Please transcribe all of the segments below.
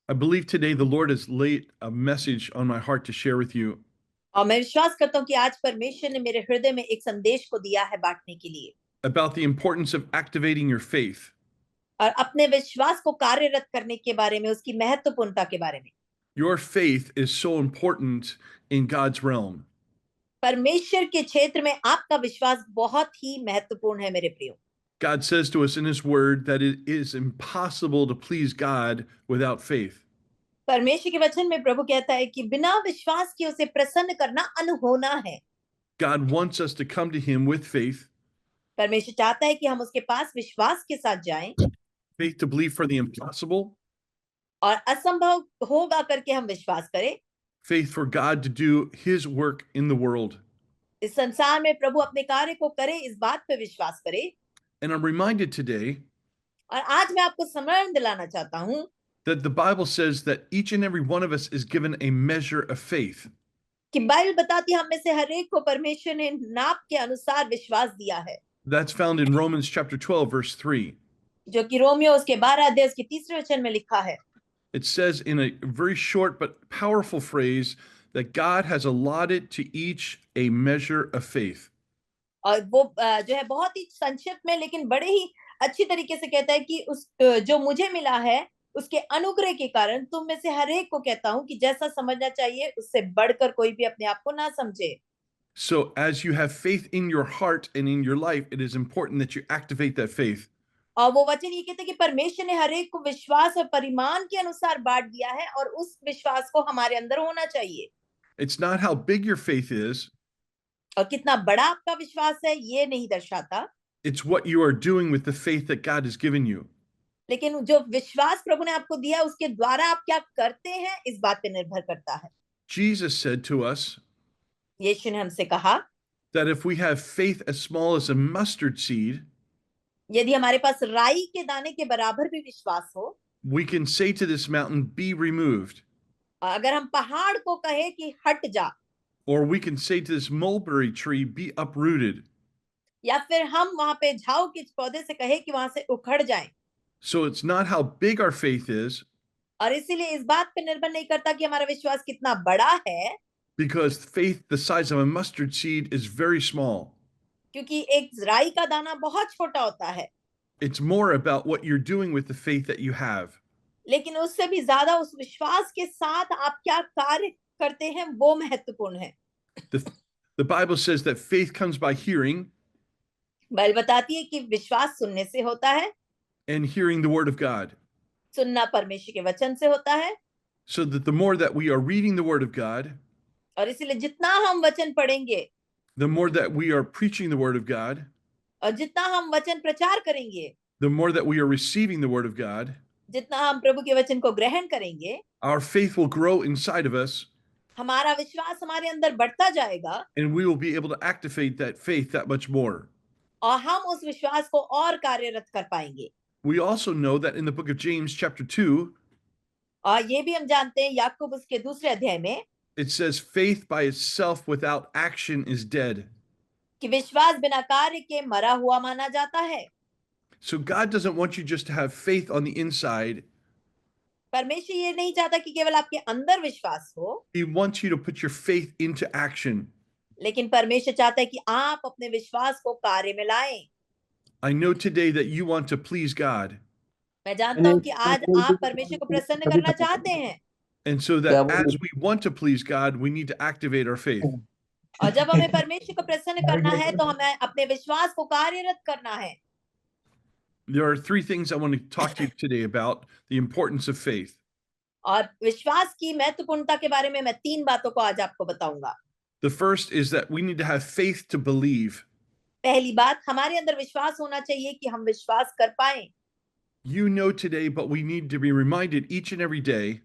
I believe today the Lord has laid a message on my heart to share with you और मैं विश्वास करता हूँ कि आज परमेश्वर ने मेरे हृदय में एक संदेश को दिया है बांटने के लिए about the importance of activating your faith. और अपने विश्वास को कार्यरत करने के बारे में, उसकी महत्वपूर्णता के बारे में। Your faith is so important in God's realm. परमेश्वर के क्षेत्र में आपका विश्वास बहुत ही महत्वपूर्ण है मेरे प्रियो। God says to us in His Word that it is impossible to please God without faith. परमेश्वर के वचन में प्रभु कहता है कि बिना विश्वास के उसे प्रसन्न करना अनहोना है। God wants us to come to Him with faith, परमेश्वर चाहता है कि हम उसके पास विश्वास के साथ जाएं faith to believe for the impossible, और असंभव होगा करके हम विश्वास करें। faith for God to do His work in the world. इस संसार में प्रभु अपने कार्य को करे, इस बात पे विश्वास करें। And I'm reminded today और आज मैं आपको स्मरण दिलाना चाहता हूं that the Bible says that each and every one of us is given a measure of faith. कि बाइबल बताती है हम में से हर एक को परमेश्वर ने नाप के अनुसार विश्वास दिया है, That's found in Romans chapter 12, verse 3. जो कि रोमियो उसके 12 अध्याय उसके 3 वचन में लिखा है। It says in a very short but powerful phrase that God has allotted to each a measure of faith. और वो जो है बहुत ही संक्षिप्त में लेकिन बड़े ही अच्छी तरीके से कहता है कि उस जो मुझे मिला है उसके अनुग्रह के कारण तुम में से हर एक को कहता हूं कि जैसा समझना चाहिए उससे बढ़कर कोई भी अपने आप को ना समझे। So, as you have faith in your heart and in your life, it is important that you activate that faith. और वो वचन ये कहते हैं कि परमेश्वर ने हर एक को विश्वास और परिमाण के अनुसार बांट दिया है और उस विश्वास को हमारे अंदर होना चाहिए। It's not how big your faith is, और कितना बड़ा आपका विश्वास है ये नहीं दर्शाता, it's what you are doing with the faith that God has given you. लेकिन जो विश्वास प्रभु ने आपको दिया उसके द्वारा आप क्या करते हैं इस बात पे निर्भर करता है। Jesus said to us यीशु ने हमसे कहा that if we have faith as small as a mustard seed, यदि हमारे पास राई के दाने के बराबर भी विश्वास हो, we can say to this mountain, be removed. अगर हम पहाड़ को कहे कि हट जा, Or we can say to this mulberry tree, be uprooted. या फिर हम वहां पे झाऊ के पौधे से कहे कि वहां से उखड़ जाएं। So it's not how big our faith is, और इसीलिए इस बात पे निर्भर नहीं करता कि हमारा विश्वास कितना बड़ा है, because faith the size of a mustard seed is very small. क्योंकि एक राई का दाना बहुत छोटा होता है। It's more about what you're doing with the faith that you have. लेकिन उससे भी ज्यादा उस विश्वास के साथ आप क्या कार्य करते हैं वो महत्वपूर्ण है। The Bible says that faith comes by hearing, Bible बताती है कि विश्वास सुनने से होता है, and hearing the word of God. सुनना परमेश्वर के वचन से होता है। So that the more that we are reading the word of God, और इसीलिए जितना हम वचन पढ़ेंगे, the more that we are preaching the word of God, और जितना हम वचन प्रचार करेंगे, the more that we are receiving the word of God, जितना हम प्रभु के वचन को ग्रहण करेंगे, our faith will grow inside of us, हमारा विश्वास हमारे अंदर बढ़ता जाएगा and we will be able to activate that faith that much more. और हम उस विश्वास को और कार्यरत कर पाएंगे। We also know that in the book of James chapter 2, और ये भी हम जानते हैं याकूब उसके 2 अध्याय में it says faith by itself without action is dead. कि विश्वास बिना कार्य के मरा हुआ माना जाता है। So God doesn't want you just to have faith on the inside. परमेश्वर ये नहीं चाहता कि केवल आपके अंदर विश्वास हो, He wants you to put your faith into action. लेकिन परमेश्वर चाहता है कि आप अपने विश्वास को कार्य में लाएं। I know today that you want to please God. मैं जानता हूं कि आज आप परमेश्वर को प्रसन्न करना चाहते हैं, And so that as we want to please God, we need to activate our faith. और जब हमें परमेश्वर को प्रसन्न करना है तो हमें अपने विश्वास को कार्यरत करना है। There are 3 things I want to talk to you today about the importance of faith. और विश्वास की महत्वपूर्णता के बारे में मैं 3 बातों को आज आपको बताऊंगा। The first is that we need to have faith to believe. पहली बात, हमारे अंदर विश्वास होना चाहिए कि हम विश्वास कर पाएं। You know today, but we need to be reminded each and every day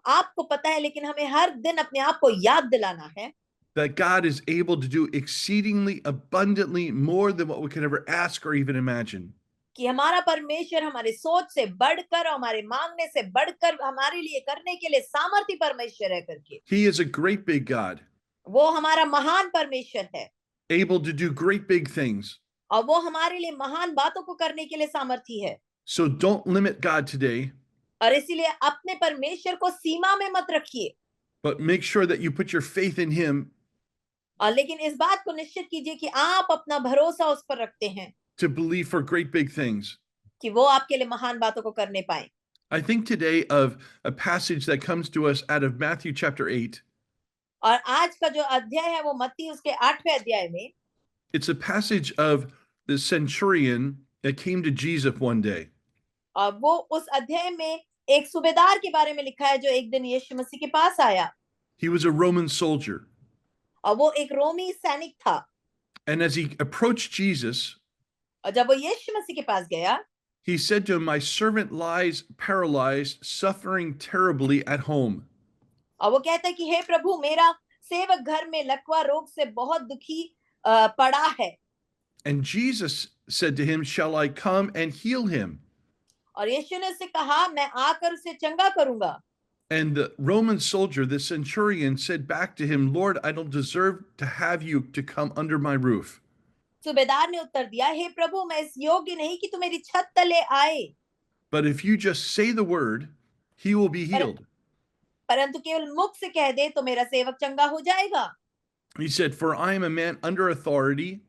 आपको पता है लेकिन हमें हर दिन अपने आप को याद दिलाना है that God is able to do exceedingly abundantly more than what we could ever ask or even imagine. कि हमारा परमेश्वर हमारे सोच से बढ़कर और हमारे मांगने से बढ़कर हमारे लिए करने के लिए सामर्थी परमेश्वर है करके। He is a great big God, वो हमारा महान परमेश्वर है able to do great big things. और वो हमारे लिए महान बातों को करने के लिए सामर्थी है। So don't limit God today. और इसीलिए अपने परमेश्वर को सीमा में मत रखिए, but make sure that you put your faith in Him और लेकिन इस बात को निश्चित कीजिए कि आप अपना भरोसा उस पर रखते हैं to believe for great big things. कि वो आपके लिए महान बातों को करने पाए। I think today of a passage that comes to us out of Matthew chapter 8. और आज का जो अध्याय है वो मत्ती उसके 8वें अध्याय में, It's a passage of the centurion that came to Jesus one day. और वो उस अध्याय में एक सूबेदार के बारे में लिखा है जो एक दिन यीशु मसीह के पास आया, He was a Roman soldier. और वो एक रोमी सैनिक था। And as he approached Jesus, और जब वो यीशु मसीह के पास गया, he said to him, "My servant lies paralyzed, suffering terribly at home." और वो कहता है कि हे प्रभु, मेरा सेवक घर में लकवा रोग से बहुत दुखी पड़ा है। And Jesus said to him, "Shall I come and heal him?" और यीशु ने उससे कहा, मैं आकर उसे चंगा करूंगा। And the Roman soldier, the centurion, said back to him, "Lord, I don't deserve to have you to come under my roof. सूबेदार ने उत्तर दिया, हे प्रभु, मैं इस योग्य नहीं कि तू मेरी छत तले आए, But if you just say the word, he will be पर, healed." परंतु केवल मुख से कह दे तो मेरा सेवक चंगा हो जाएगा, He said, "For I am a man under authority,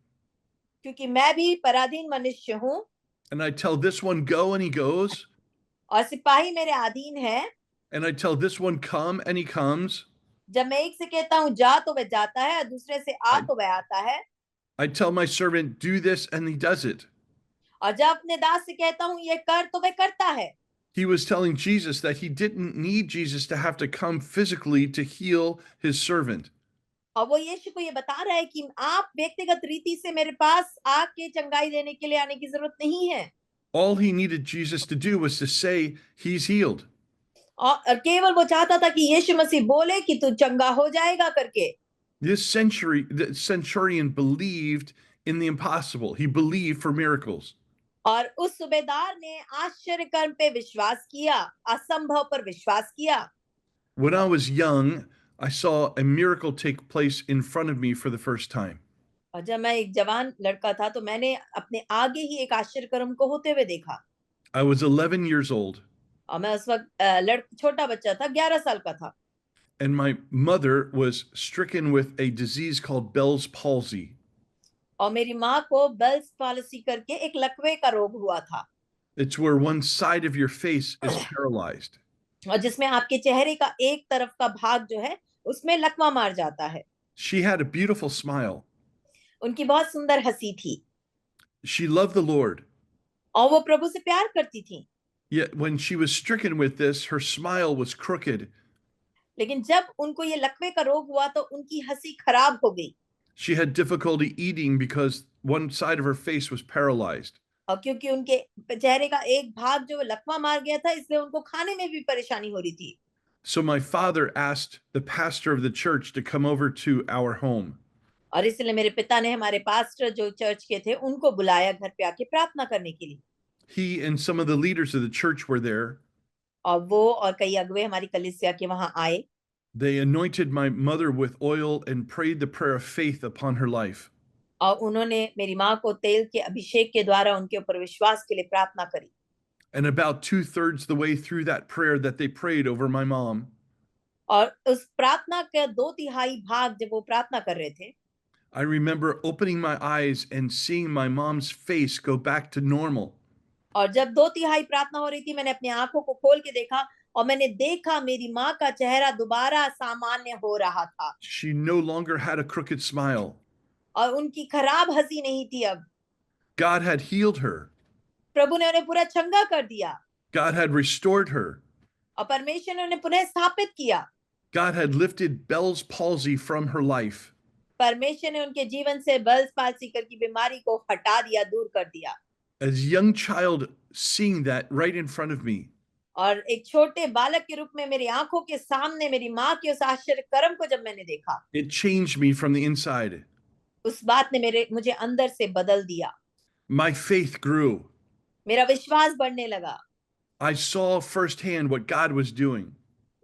क्योंकि मैं भी पराधीन मनुष्य हूँ, and I tell this one go and he goes, और सिपाही मेरे अधीन है। and I tell this one come and he comes. जब मैं एक से कहता हूँ जा तो वह जाता है, और दूसरे से आ तो वह आता है, I tell my servant do this and he does it." और जब अपने दास से कहता हूँ ये कर तो वह करता है। He was telling Jesus that he didn't need Jesus to have to come physically to heal his servant. और वो यीशु को ये बता रहा है कि आप व्यक्तिगत रीति से मेरे पास आके चंगाई देने के लिए आने की जरूरत नहीं है, All he needed Jesus to do was to say he's healed. और केवल वो चाहता था कि यीशु मसीह बोले कि तू चंगा हो जाएगा करके। The centurion believed in the impossible. He believed for miracles. और उस सूबेदार ने आश्चर्य कर्म पे विश्वास किया, असंभव पर विश्वास किया। When I was young, I saw a miracle take place in front of me for the first time. और जब मैं एक जवान लड़का था तो मैंने अपने आगे ही एक आश्चर्य कर्म को होते हुए देखा। I was 11 years old, और मैं उस वक्त छोटा बच्चा था, 11 साल का था, and my mother was stricken with a disease called Bell's palsy. और मेरी माँ को बेल्स पॉलिसी करके एक लकवे का रोग हुआ था, It's where one side of your face is paralyzed. और जिसमें आपके चेहरे का एक तरफ का भाग जो है उसमें लकवा मार जाता है। She had a beautiful smile. उनकी बहुत सुंदर हंसी थी, She loved the Lord. और वो प्रभु से प्यार करती थी। Yet when she was stricken with this, her smile was crooked. लेकिन जब उनको ये लकवे का रोग हुआ तो उनकी हंसी खराब हो गई, She had difficulty eating because one side of her face was paralyzed. और क्योंकि उनके चेहरे का एक भाग जो लकवा मार गया था, इसलिए उनको खाने में भी परेशानी हो रही थी। So my father asked the pastor of the church to come over to our home. और इसलिए मेरे पिता ने हमारे पास्टर जो चर्च के थे उनको बुलाया घर पे आके प्रार्थना करने के लिए। He and some of the leaders of the church were there. और वो और कई अगुवे हमारी कलीसिया के वहां आए। They anointed my mother with oil and prayed the prayer of faith upon her life. और उन्होंने मेरी माँ को तेल के अभिषेक के द्वारा उनके ऊपर विश्वास के लिए प्रार्थना करी। And about 2/3 the way through that prayer that they prayed over my mom, और उस प्रार्थना के 2/3 भाग जब वो प्रार्थना कर रहे थे, I remember opening my eyes and seeing my mom's face go back to normal. और जब 2/3 प्रार्थना हो रही थी, मैंने अपनी आंखों को खोल के देखा और मैंने देखा मेरी माँ का चेहरा दोबारा सामान्य हो रहा था, She no longer had a crooked smile. और उनकी खराब हंसी नहीं थी अब। God had healed her. प्रभु ने उन्हें पूरा चंगा कर दिया, God had restored her. और परमेश्वर ने उन्हें पुनः स्थापित किया। God had lifted Bell's palsy from her life. परमेश्वर ने उनके जीवन से बेल्स पाल्सी की बीमारी को हटा दिया, दूर कर दिया। As a young child seeing that right in front of me, और एक छोटे बालक के रूप में मेरी आंखों के सामने मेरी माँ के उस आश्चर्य कर्म को जब मैंने देखा, it changed me from the inside. उस बात ने मुझे अंदर से बदल दिया। My faith grew. मेरा विश्वास बढ़ने लगा, I saw firsthand what God was doing.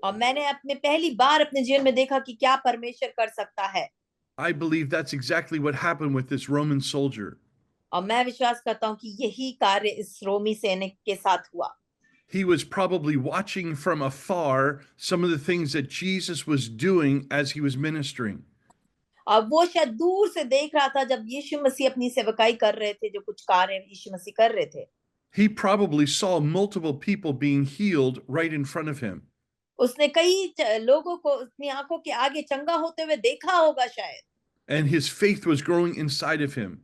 और मैंने अपने पहली बार अपने जीवन में देखा कि क्या परमेश्वर कर सकता है। I believe that's exactly what happened with this Roman soldier. और मैं विश्वास करता हूँ कि यही कार्य इस रोमी सैनिक के साथ हुआ। he was probably watching from afar some of the things that Jesus was doing as he was ministering. और वो शायद दूर से देख रहा था जब यीशु मसीह अपनी सेवकाई कर रहे थे, जो कुछ कार्य यीशु मसीह कर रहे थे। He probably saw multiple people being healed right in front of him. उसने कई लोगों को अपनी आंखों के आगे चंगा होते हुए देखा होगा शायद, And his faith was growing inside of him.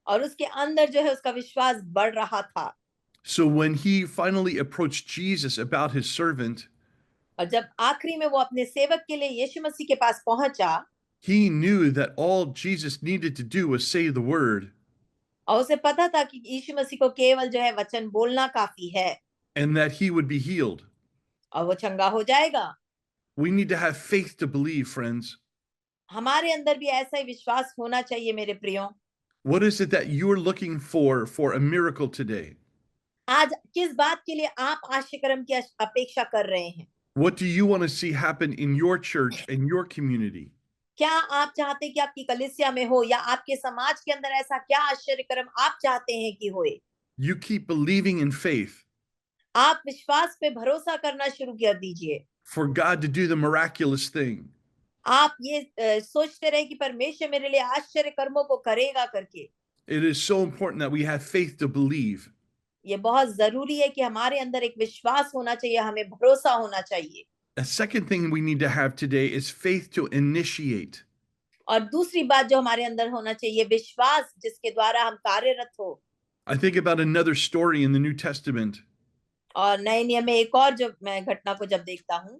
और उसके अंदर जो है उसका विश्वास बढ़ रहा था। So when he finally approached Jesus about his servant, और जब आखिरी में वो अपने सेवक के लिए यीशु मसीह के पास पहुंचा, he knew that all Jesus needed to do was say the word, और उसे पता था कि यीशु मसीह को केवल जो है वचन बोलना काफी है and that he would be healed. और वो चंगा हो जाएगा। We need to have faith to believe, friends. हमारे अंदर भी ऐसा ही विश्वास होना चाहिए मेरे प्रियो। What is it that you're looking for a miracle today? आज किस बात के लिए आप आश्चर्यकर्म की अपेक्षा कर रहे हैं? What do you want to see happen in your church and your community? क्या आप चाहते हैं कि आपकी कलीसिया में हो या आपके समाज के अंदर ऐसा क्या आश्चर्यकर्म आप चाहते हैं कि होए? You keep believing in faith आप विश्वास पे भरोसा करना शुरू कर दीजिए। for God to do the miraculous thing. आप ये सोचते रहे कि परमेश्वर मेरे लिए आश्चर्य कर्मों को करेगा करके। It is so important that we have faith to believe. ये बहुत जरूरी है कि हमारे अंदर एक विश्वास होना चाहिए, हमें भरोसा होना चाहिए। A second thing we need to have today is faith to initiate. और दूसरी बात जो हमारे अंदर होना चाहिए, विश्वास जिसके द्वारा हम कार्यरत हो। I think about another story in the New Testament और नए नियम में एक और जो मैं घटना को जब देखता हूँ,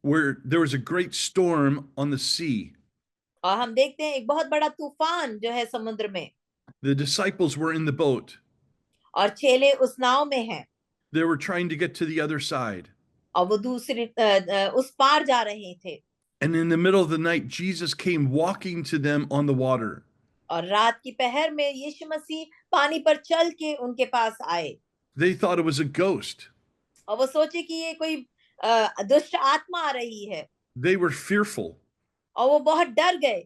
where there was a great storm on the sea. और हम देखते हैं एक बहुत बड़ा तूफान जो है समुद्र में, The disciples were in the boat. और चेले उस नाव में हैं, They were trying to get to the other side. और वो दूसरी उस पार जा रहे थे। And in the middle of the night, Jesus came walking to them on the water. और रात की पहर में यीशु मसीह पानी पर चल के उनके पास आए, They thought it was a ghost. और वो सोचे कि ये कोई दुष्ट आत्मा आ रही है, They were fearful. और वो बहुत डर गए।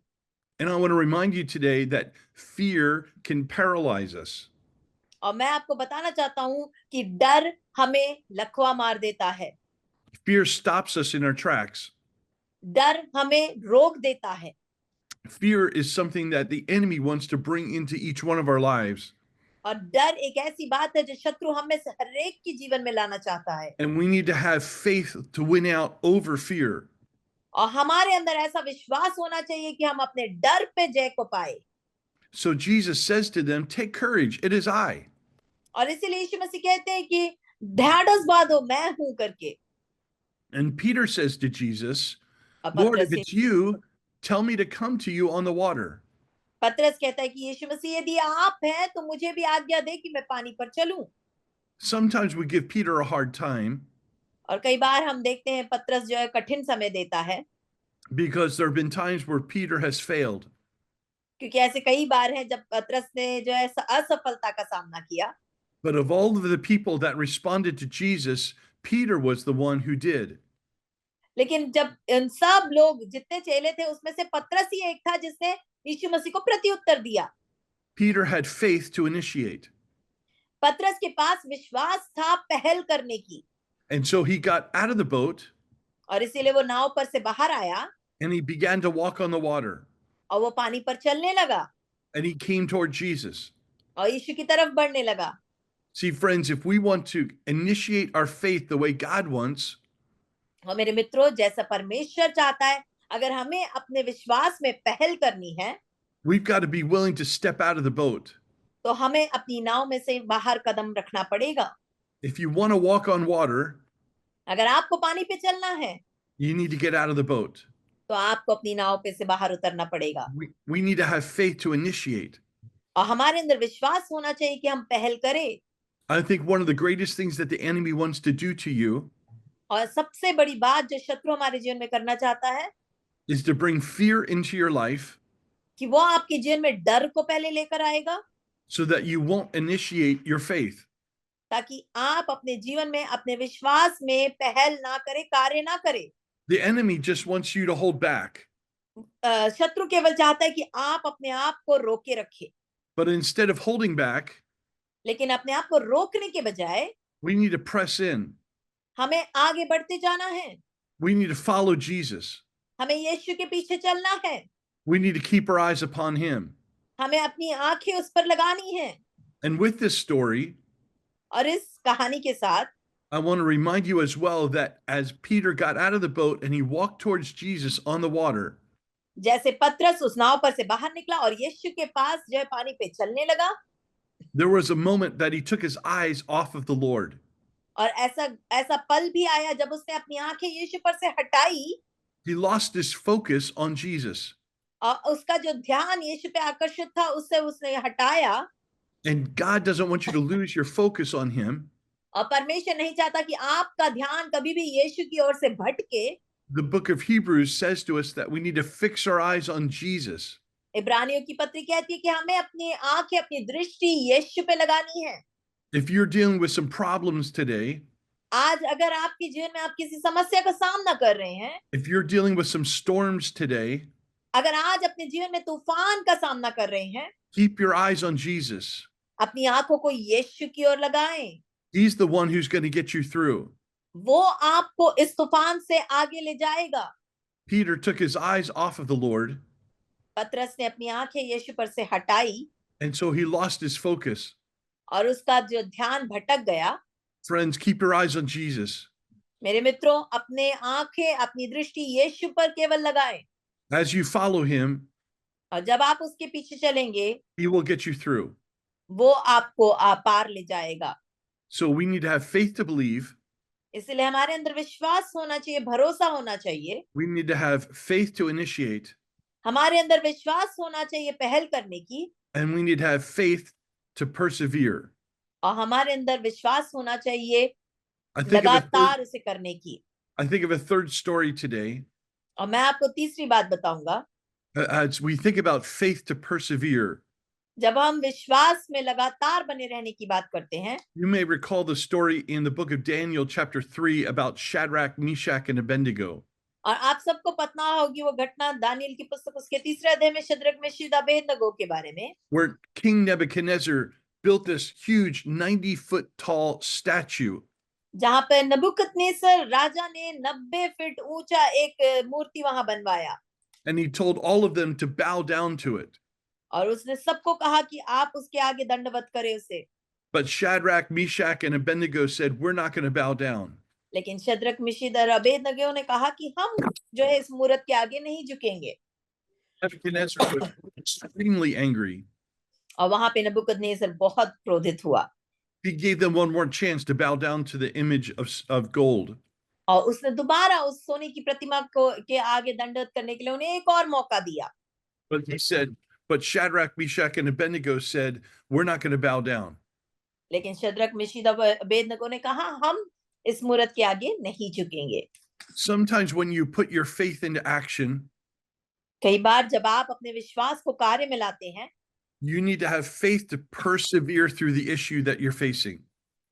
And I want to remind you today that fear can paralyze us. और मैं आपको बताना चाहता हूँ कि डर हमें लकवा मार देता है। Fear stops us in our tracks. डर हमें रोक देता है। Fear is something that the enemy wants to bring into each one of our lives. और डर एक ऐसी बात है जो शत्रु हम में से हर एक के जीवन में लाना चाहता है, And we need to have faith to win out over fear. और हमारे अंदर ऐसा विश्वास होना चाहिए कि हम अपने डर पे जय को पाए। So Jesus says to them, take courage, it is I. और इसीलिए यीशु मसीह कहते हैं कि ढाढ़स बांधो, मैं हूं करके। And Peter says to Jesus, और Lord, if it's you, tell me to come to you on the water. पतरस कहता है कि यीशु मसीह यदि आप हैं तो मुझे भी आज्ञा दे कि मैं पानी पर चलूं। Sometimes we give Peter a hard time और कई बार हम देखते हैं पतरस जो है कठिन समय देता है, because there have been times where Peter has failed. क्योंकि ऐसे कई बार हैं जब पतरस ने जो है असफलता का सामना किया। But of all of the people that responded to Jesus, Peter was the one who did. लेकिन जब इन सब लोग जितने चेले थे उसमें से पतरस ही एक था जिसने यीशु मसीह को प्रत्युत्तर दिया। Peter had faith to initiate. पतरस के पास विश्वास था पहल करने की, And so he got out of the boat और इसीलिए वो नाव पर से बाहर आया and he began to walk on the water. और वो पानी पर चलने लगा And he came toward Jesus. और यीशु की तरफ बढ़ने लगा। See, friends, if we want to initiate our faith the way God wants, और मेरे मित्रों, जैसा परमेश्वर चाहता है, अगर हमें अपने विश्वास में पहल करनी है, we've got to be willing to step out of the boat. तो हमें अपनी नाव में से बाहर कदम रखना पड़ेगा। If you want to walk on water, अगर आपको पानी पे चलना है, you need to get out of the boat. तो आपको अपनी नाव पे से बाहर उतरना पड़ेगा। We need to have faith to initiate. और हमारे अंदर विश्वास होना चाहिए कि हम पहल करें। I think one of the greatest things that the enemy wants to do to you और सबसे बड़ी बात जो शत्रु हमारे जीवन में करना चाहता है is to bring fear into your life कि वो आपके जीवन में डर को पहले लेकर आएगा, so that you won't initiate your faith. ताकि आप अपने जीवन में अपने विश्वास में पहल ना करें, कार्य ना करें। The enemy just wants you to hold back. शत्रु केवल चाहता है कि आप अपने आप को रोके रखें, But instead of holding back, लेकिन अपने आप को रोकने के बजाय We need to press in. हमें आगे बढ़ते जाना है, We need to follow Jesus. हमें यीशु के पीछे चलना है, We need to keep our eyes upon him. हमें अपनी आंखें उस पर लगानी है। And with this story, और इस कहानी के साथ I want to remind you as well that as Peter got out of the boat and he walked towards Jesus on the water, जैसे पतरस उस नाव पर से बाहर निकला और यीशु के पास जो है पानी पे चलने लगा, there was a moment that he took his eyes off of the Lord. और ऐसा ऐसा पल भी आया जब उसने अपनी आंखें यीशु पर से हटाई He lost his focus on Jesus. और उसका जो ध्यान यीशु पे आकर्षित था उससे उसने हटाया। And God doesn't want you to lose your focus on him. और परमेश्वर नहीं चाहता कि आपका ध्यान कभी भी यीशु की ओर से भटके। The book of Hebrews says to us that we need to fix our eyes on Jesus. इब्रानियों की पत्री कहती है कि हमें अपनी आंखें, अपनी दृष्टि यीशु पे लगानी है। If you're dealing with some problems today, आज अगर आपके जीवन में आप किसी समस्या का सामना कर रहे हैं, if you're dealing with some storms today, अगर आज अपने जीवन में तूफान का सामना कर रहे हैं, keep your eyes on Jesus. अपनी आंखों को यीशु की ओर लगाएं। He's the one who's going to get you through. वो आपको इस तूफान से आगे ले जाएगा। Peter took his eyes off of the Lord, पतरस ने अपनी आंखें यीशु पर से हटाई and so he lost his focus. और उसका जो ध्यान भटक गया। Friends, keep your eyes on Jesus. मेरे मित्रों, अपने आंखें, अपनी दृष्टि यीशु पर केवल लगाएं। As you follow him, और जब आप उसके पीछे चलेंगे, he will get you through. वो आपको पार ले जाएगा। So we need to have faith to believe. इसलिए हमारे अंदर विश्वास होना चाहिए, भरोसा होना चाहिए। We need to have faith to initiate. हमारे अंदर विश्वास होना चाहिए पहल करने की, And we need to have faith to persevere. और हमारे अंदर विश्वास होना चाहिए I think of a लगातार third, उसे करने की। I think of a third story today. और मैं आपको तीसरी बात बताऊंगा। As we think about faith to persevere, जब हम विश्वास में लगातार बने रहने की बात करते हैं, you may recall the story in the book of Daniel, chapter 3, about Shadrach, Meshach, and Abednego. और आप सबको पता होगी वो घटना दानियेल की पुस्तक उसके तीसरे अध्याय में शद्रक, मेशक, अबेदनगो के बारे में, Where King Nebuchadnezzar built this huge 90-foot tall statue. जहां पे नबूकदनेस्सर राजा ने 90 फीट ऊंचा एक मूर्ति वहां बनवाया। And he told all of them to bow down to it. और उसने सबको कहा कि आप उसके आगे दंडवत करें उसे। But Shadrach, Meshach, and Abednego said, we're not going to bow down. लेकिन शद्रक, मेशक और अबेदनगो ने कहा कि हम जो है इस मूर्त के आगे नहीं झुकेंगे। Nebuchadnezzar was extremely angry. और वहां पे नबूकदनेस्सर बहुत क्रोधित हुआ। He gave them one more chance to bow down to the image of gold. और उसने दोबारा उस सोने की प्रतिमा को के आगे दंडवत करने के लिए उन्हें एक और मौका दिया। But he said, but Shadrach, Meshach, and Abednego said, we're not going to bow down. लेकिन शद्रक, मेशक और अबेदनगो ने कहा हम इस मूर्त के आगे नहीं झुकेंगे। Sometimes when you put your faith into action, कई बार जब आप अपने विश्वास को कार्य में लाते हैं, you need to have faith to persevere through the issue that you're facing.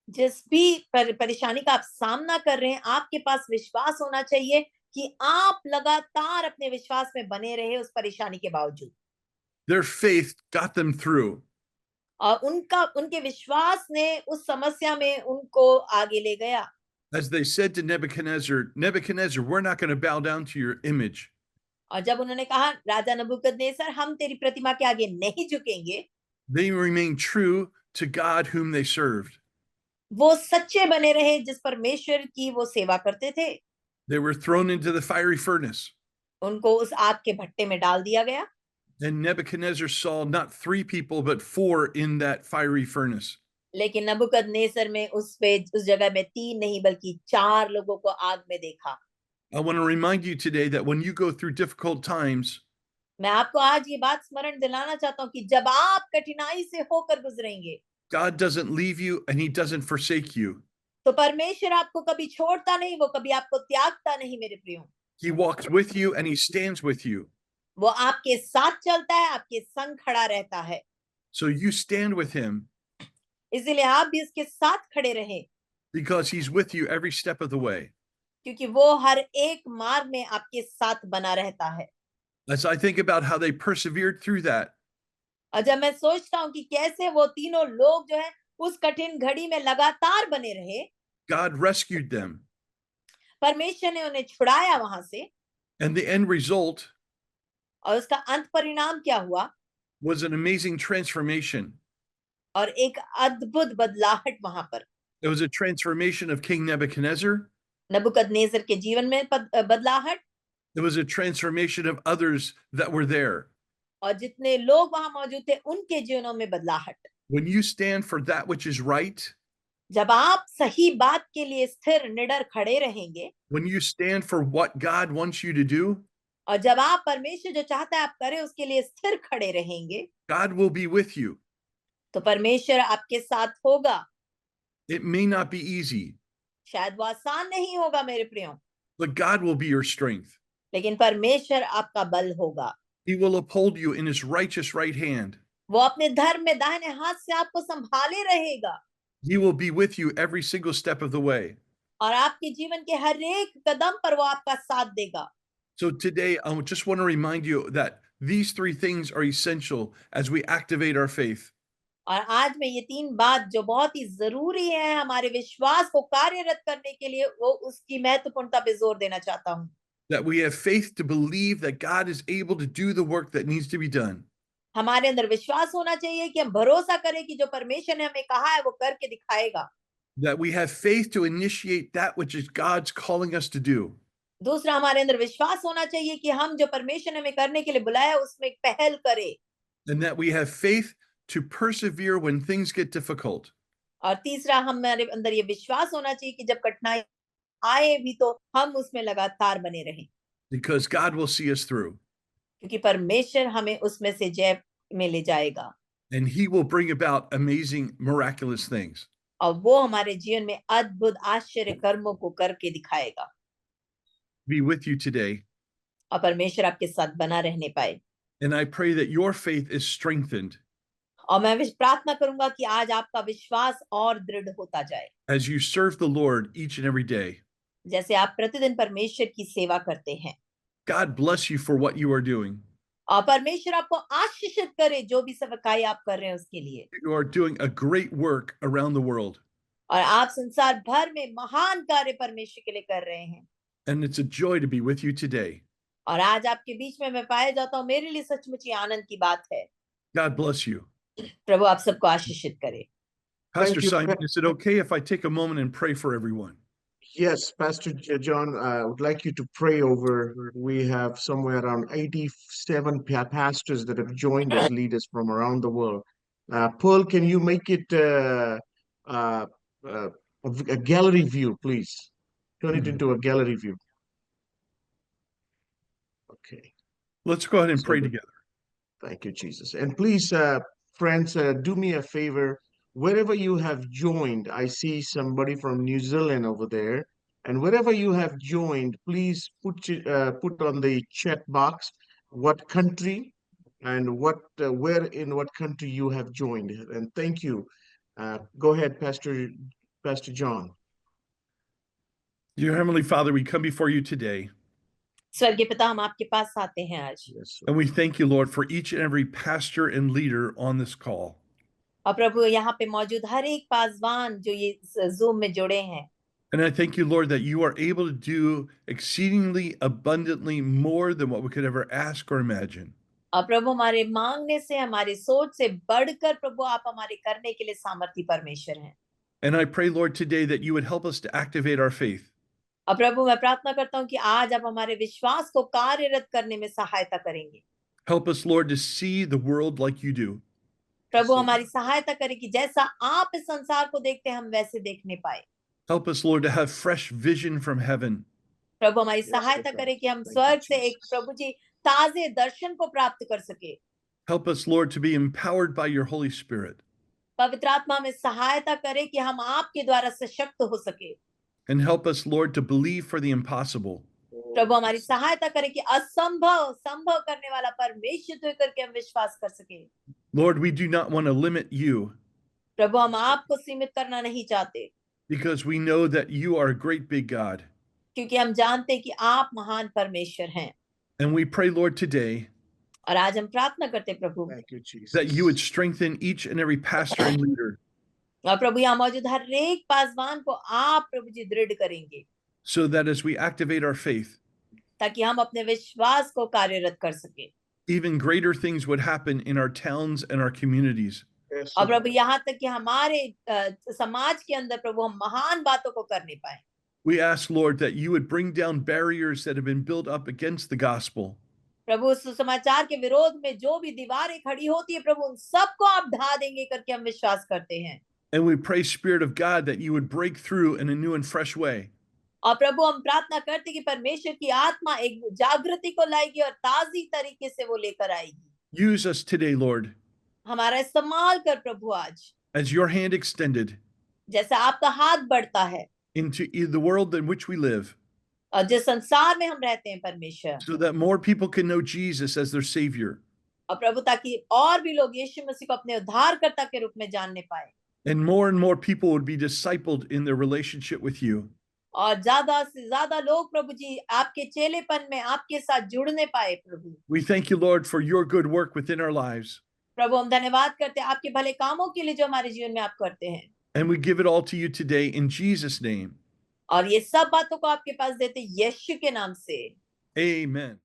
जिस भी परेशानी का आप सामना कर रहे हैं, आपके पास विश्वास होना चाहिए कि आप लगातार अपने विश्वास में बने रहे उस परेशानी के बावजूद। Their faith got them through. और उनके विश्वास ने उस समस्या में उनको आगे ले गया। As they said to Nebuchadnezzar, Nebuchadnezzar, we're not going to bow down to your image. और जब उन्होंने कहा राजा नबूकदनेस्सर हम तेरी प्रतिमा के आगे नहीं झुकेंगे, They remained true to God whom they served. वो सच्चे बने रहे जिस परमेश्वर की वो सेवा करते थे। They were thrown into the fiery furnace. उनको उस आग के भट्टे में डाल दिया गया। And Nebuchadnezzar saw not 3 people, but 4 in that fiery furnace. लेकिन नबूकदनेस्सर में उस जगह में 3 नहीं बल्कि 4 लोगों को आग में देखा। I want to remind you today that when you go through difficult times, मैं आपको आज ये बात स्मरण दिलाना चाहता हूँ कि जब आप कठिनाई से होकर गुजरेंगे, God doesn't leave you and he doesn't forsake you. तो परमेश्वर आपको कभी छोड़ता नहीं, वो कभी आपको त्यागता नहीं मेरे प्रियो। He walks with you and he stands with you. वो आपके साथ चलता है, आपके संग खड़ा रहता है। So you stand with him इसीलिए आप भी उसके साथ खड़े रहें, because he's with you every step of the way. क्योंकि वो हर एक मार्ग में आपके साथ बना रहता है। As I think about how they persevered through that, और जब मैं सोचता हूँ कि कैसे वो तीनों लोग जो है उस कठिन घड़ी में लगातार बने रहे, God rescued them. परमेश्वर ने उन्हें छुड़ाया वहां से, And the end result और उसका अंत परिणाम क्या हुआ? was an amazing transformation. और एक अद्भुत बदलाहट वहां पर It was a transformation of King Nebuchadnezzar. नबूकदनेस्सर के जीवन में बदलाहट, It was a transformation of others that were there. और जितने लोग वहां मौजूद थे उनके जीवनों में बदलाहट। When you stand for that which is right, जब आप सही बात के लिए स्थिर निडर खड़े रहेंगे, when you stand for what God wants you to do, और जब आप परमेश्वर जो चाहता है आप करें उसके लिए स्थिर खड़े रहेंगे, God will be with you. तो परमेश्वर आपके साथ होगा। It may not be easy, शायद वो आसान नहीं होगा मेरे प्रियो, but God will be your strength. लेकिन परमेश्वर आपका बल होगा। He will uphold you in his righteous right hand. वो अपने धर्म में दाहिने हाथ से आपको संभाले रहेगा, He will be with you every single step of the way. और आपके जीवन के हर एक कदम पर वो आपका साथ देगा। So today, I just want to remind you that these three things are essential as we activate our faith. और आज मैं ये तीन बात जो बहुत ही जरूरी है हमारे विश्वास को कार्यरत करने के लिए, वो उसकी महत्वपूर्णता पे जोर देना चाहता हूँ। That we have faith to believe that God is able to do the work that needs to be done. हमारे अंदर विश्वास होना चाहिए कि हम भरोसा करें कि जो परमेश्वर ने हमें कहा है वो करके दिखाएगा। That we have faith to initiate that which is God's calling us to do. दूसरा, हमारे अंदर विश्वास होना चाहिए कि हम जो परमेश्वर ने हमें करने के लिए बुलाया है उसमें एक पहल करें। And that we have faith to persevere when things get difficult. और तीसरा, हमारे अंदर ये विश्वास होना चाहिए कि जब कठिनाई आए भी तो हम उसमें लगातार बने रहें, Because God will see us through. क्योंकि परमेश्वर हमें उसमें से जय में ले जाएगा, And he will bring about amazing, miraculous things. और वो हमारे जीवन में अद्भुत आश्चर्य कर्मों को करके दिखाएगा, Be with you today. और परमेश्वर आपके साथ बना रहने पाए। And I pray that your faith is strengthened और मैं प्रार्थना करूंगा कि आज आपका विश्वास और दृढ़ होता जाए, as you serve the Lord each and every day. जैसे आप प्रतिदिन परमेश्वर की सेवा करते हैं। God bless you for what you are doing. और परमेश्वर आपको आशीषित करे जो भी सेवकाई आप कर रहे हैं उसके लिए, You are doing a great work around the world. और आप संसार भर में महान कार्य परमेश्वर के लिए कर रहे हैं। And it's a joy to be with you today. और आज आपके बीच में मैं पाया जाता हूँ, मेरे लिए सचमुच ही आनंद की बात है। God bless you. प्रभु आप सबको आशीषित करे। Pastor Thank you. Simon, is it okay if I take a moment and pray for everyone? Yes, Pastor John, I would like you to pray over. We have somewhere around 87 pastors that have joined as leaders from around the world. Pearl, can you make it a gallery view, please? Turn it Mhm. into a gallery view. Okay, Let's go ahead and So pray the- together. thank you, Jesus. And please, friends, do me a favor. Wherever you have joined, I see somebody from New Zealand over there. And wherever you have joined, please put on the chat box what country and where in what country you have joined. And thank you. Go ahead, Pastor John. Dear Heavenly Father, we come before you today, स्वर्गीय पिता, हम आपके पास आते हैं आज, Yes, sir. and we thank you, Lord, for each and every pastor and leader on this call. और प्रभु यहाँ पे मौजूद हर एक पासवान जो ये जूम में जुड़े हैं, And I thank you, Lord, that you are able to do exceedingly abundantly more than what we could ever ask or imagine. और प्रभु हमारे मांगने से, हमारी सोच से बढ़कर प्रभु आप हमारे करने के लिए सामर्थी परमेश्वर हैं। And I pray, Lord, today that you would help us to activate our faith. और प्रभु मैं प्रार्थना करता हूँ कि आज आप हमारे विश्वास को कार्यरत करने में सहायता करेंगे। Help us, Lord, to see the world like you do. प्रभु हमारी सहायता करें कि जैसा आप इस संसार को देखते हैं हम वैसे देखने पाए। Help us, Lord, to have fresh vision from heaven. प्रभु हमारी Yes, सहायता Lord. करें कि हम Thank you, स्वर्ग से एक Jesus. प्रभु जी ताजे दर्शन को प्राप्त कर सके। Help us, Lord, to be empowered by your Holy Spirit. पवित्र आत्मा में सहायता करें कि हम आपके द्वारा सशक्त हो सके। And help us, Lord, to believe for the impossible. प्रभु हमारी सहायता करें कि असंभव संभव करने वाला परमेश्वर तो करके हम विश्वास कर सके। Lord, we do not want to limit you प्रभु हम आपको सीमित करना नहीं चाहते, because we know that you are a great big God. क्योंकि हम जानते हैं कि आप महान परमेश्वर हैं। And we pray, Lord, today और आज हम प्रार्थना करते प्रभु Thank you, Jesus. that you would strengthen each and every pastor and leader. और प्रभु यहाँ मौजूद हर एक पासवान को आप प्रभु जी दृढ़ करेंगे, so that as we activate our faith, ताकि हम अपने विश्वास को कार्यरत कर सके, even greater things would happen in our towns and our communities. Yes, और Lord. प्रभु यहाँ तक कि हमारे समाज के अंदर प्रभु हम महान बातों को करने पाए। We ask, Lord, that you would bring down barriers that have been built up against the gospel. प्रभु उस सुसमाचार के विरोध में जो भी दीवारें खड़ी होती है प्रभु उन सबको आप ढा देंगे करके हम विश्वास करते हैं। And we pray, Spirit of God, that you would break through in a new and fresh way. और प्रभु हम प्रार्थना करते हैं कि परमेश्वर की आत्मा एक जागृति को लाएगी और ताजी तरीके से वो लेकर आएगी। Use us today, Lord, हमारा इस्तेमाल कर प्रभु आज, as your hand extended जैसा आपका हाथ बढ़ता है into the world in which we live, और जिस संसार में हम रहते हैं परमेश्वर, so that more people can know Jesus as their Savior, और प्रभु ताकि और भी लोग यीशु मसीह को अपने उद्धारकर्ता के रूप में जानने पाए, and more people would be discipled in their relationship with you. और ज्यादा से ज्यादा लोग प्रभु जी आपके चेलेपन में आपके साथ जुड़ने पाए। प्रभु We thank you, Lord, for your good work within our lives. प्रभु हम धन्यवाद करते हैं आपके भले कामों के लिए जो हमारे जीवन में आप करते हैं, And we give it all to you today in Jesus' name. और ये सब बातों को आपके पास देते हैं यीशु के नाम से। Amen.